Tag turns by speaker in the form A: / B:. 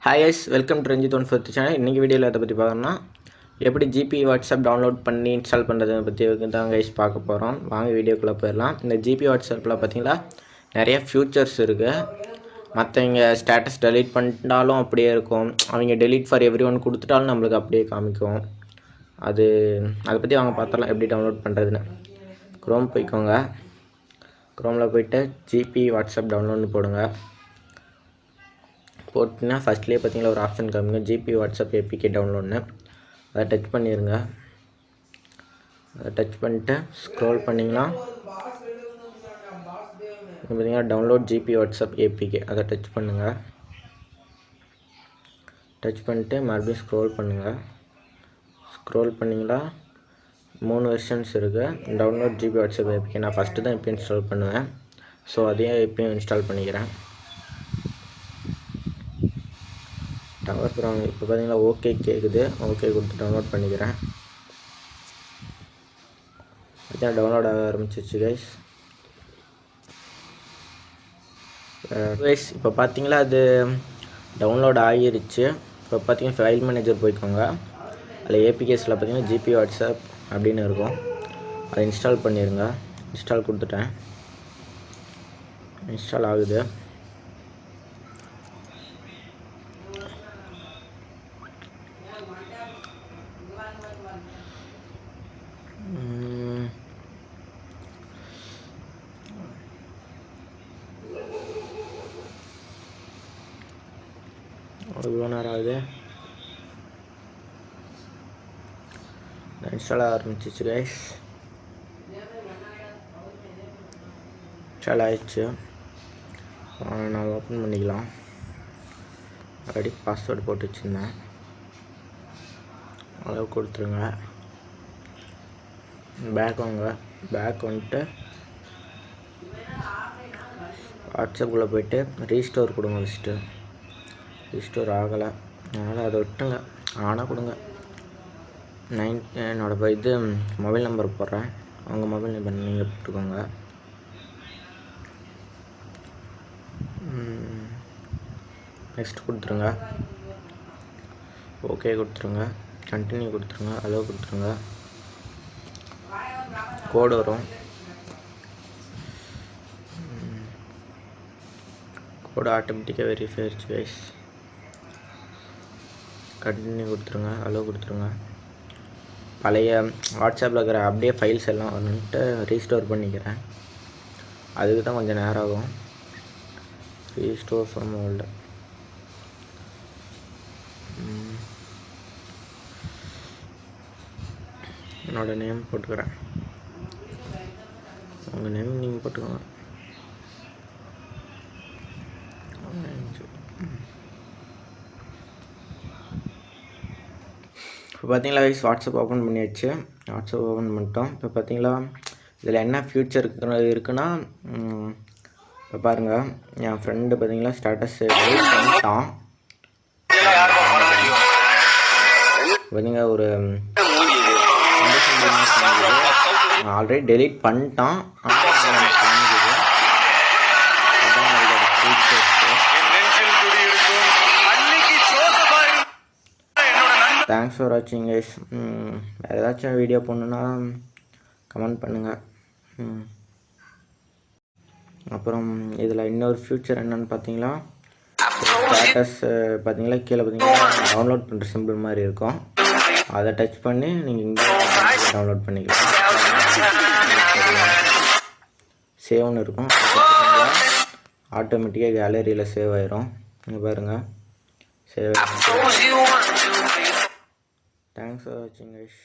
A: Hi guys, welcome to Ranjith one fourth channel. இன்றைக்கி வீடியோவில் அதை பற்றி பார்க்கணும்னா எப்படி ஜிபி வாட்ஸ்அப் டவுன்லோட் பண்ணி இன்ஸ்டால் பண்ணுறதை பற்றி தான் கைஸ் பார்க்க போகிறோம். வாங்க வீடியோக்குள்ளே போயிடலாம். இந்த ஜிபி வாட்ஸ்அப்பில் பார்த்தீங்களா நிறைய ஃபியூச்சர்ஸ் இருக்குது. மற்றவங்க ஸ்டேட்டஸ் டெலீட் பண்ணிட்டாலும் அப்படியே இருக்கும், அவங்க டெலீட் ஃபார் எவ்ரி ஒன் கொடுத்துட்டாலும் நம்மளுக்கு அப்படியே காமிக்கும். அதை பற்றி வாங்க பார்த்தலாம் எப்படி டவுன்லோட் பண்ணுறதுன்னு. க்ரோம் போய்க்கோங்க. க்ரோமில் போய்ட்டு ஜிபி வாட்ஸ்அப் டவுன்லோட்னு போடுங்க. போட்டிங்கன்னா ஃபஸ்ட்லேயே பார்த்தீங்களா ஒரு ஆப்ஷன் காமிங்க, ஜிபி வாட்ஸ்அப் ஏபிகே டவுன்லோட்னு. அதை டச் பண்ணிடுங்க. அதை டச் பண்ணிட்டு ஸ்க்ரோல் பண்ணிங்கன்னா பார்த்தீங்கன்னா டவுன்லோட் ஜிபி வாட்ஸ்அப் ஏபிகே, அதை டச் பண்ணுங்கள். டச் பண்ணிட்டு மறுபடியும் ஸ்க்ரோல் பண்ணுங்கள். ஸ்க்ரோல் பண்ணிங்கன்னா 3 வெர்ஷன்ஸ் இருக்குது. டவுன்லோட் ஜிபி வாட்ஸ்அப் ஏபிகே நான் ஃபஸ்ட்டு தான் இப்போ இன்ஸ்டால் பண்ணுவேன். ஸோ அதையே இப்போயும் இன்ஸ்டால் பண்ணிக்கிறேன். அப்புறம் இப்போ பார்த்தீங்கன்னா ஓகே கேட்குது. ஓகே கொடுத்து டவுன்லோட் பண்ணிக்கிறேன். பார்த்தீங்கன்னா டவுன்லோட் ஆக ஆரம்பிச்சிச்சு கைஸ். இப்போ பார்த்தீங்களா அது டவுன்லோட் ஆகிருச்சு. இப்போ பார்த்தீங்கன்னா ஃபைல் மேனேஜர் போய்க்கோங்க. அதில் ஏபிகேஸில் பார்த்தீங்கன்னா ஜிபி வாட்ஸ்அப் அப்படின்னு இருக்கும். அதை இன்ஸ்டால் பண்ணிடுங்க. இன்ஸ்டால் கொடுத்துட்டேன். இன்ஸ்டால் ஆகுது. இவ்வளோ நேரம் ஆகுது. இன்ஸ்டால் ஆரம்பிச்சிச்சு கைஸ். இன்ஸ்டால் ஆயிடுச்சு. நான் ஓப்பன் பண்ணிக்கலாம். ஆல்ரெடி பாஸ்வேர்டு போட்டு வச்சுருந்தேன். அளவு கொடுத்துருங்க. பேக் வாங்க. பேக் வந்துட்டு வாட்ஸ்அப்புக்குள்ளே போய்ட்டு ரீஸ்டோர் கொடுங்க. ஃபஸ்ட்டு ரீஸ்டோர் ஆகலை, அதனால் அதை விட்டுங்க. ஆனால் கொடுங்க. என்னோடய இது மொபைல் நம்பர் போடுறேன். அவங்க மொபைல் நம்பர் நீங்கள் போட்டுக்கோங்க. நெக்ஸ்ட் கொடுத்துருங்க. ஓகே கொடுத்துருங்க. கண்டினியூ கொடுத்துருங்க. அலோ கொடுத்துருங்க. கோடு வரும். கோடு ஆட்டோமேட்டிக்காக வெரிஃபை ஆயிடுச்சு கைஸ். கண்டினியூ கொடுத்துருங்க. அலோ கொடுத்துருங்க. பழைய வாட்ஸ்அப்பில் இருக்கிற அப்படியே ஃபைல்ஸ் எல்லாம் வந்துட்டு ரீஸ்டோர் பண்ணிக்கிறேன். அதுக்கு தான் கொஞ்சம் நேரம் ஆகும். Restore from old. என்னோடய நேம் போட்டுக்கிறேன். உங்கள் நேம் நீங்கள் போட்டுக்கோங்க. இப்போ பார்த்தீங்களா கைஸ், வாட்ஸ்அப் ஓப்பன் பண்ணியாச்சு. வாட்ஸ்அப் ஓப்பன் பண்ணிட்டோம். இப்போ பார்த்தீங்களா இதில் என்ன ஃபியூச்சர் இருக்குன்னா, இப்போ பாருங்கள், என் ஃப்ரெண்டு பார்த்தீங்களா ஸ்டேட்டஸ் பண்ணிட்டான். பார்த்தீங்கன்னா ஒரு ஆல்ரெடி டெலீட் பண்ணிட்டான். தேங்க்ஸ் ஃபார் வாட்சிங் கைஸ். வேறு ஏதாச்சும் வீடியோ போடணுன்னா கமெண்ட் பண்ணுங்கள். அப்புறம் இதில் இன்னொரு ஃபியூச்சர் என்னென்னு பார்த்தீங்களா, ஸ்டேட்டஸ் பார்த்தீங்களா கீழே பார்த்தீங்கன்னா டவுன்லோட் பண்ணுற சிம்பிள் மாதிரி இருக்கும். அதை டச் பண்ணி நீங்கள் இங்கே டவுன்லோட் பண்ணிக்கலாம். சேவ்னு இருக்கும். ஆட்டோமேட்டிக்காக கேலரியில் சேவ் ஆயிரும். இங்கே பாருங்கள், save. Thanks for watching guys.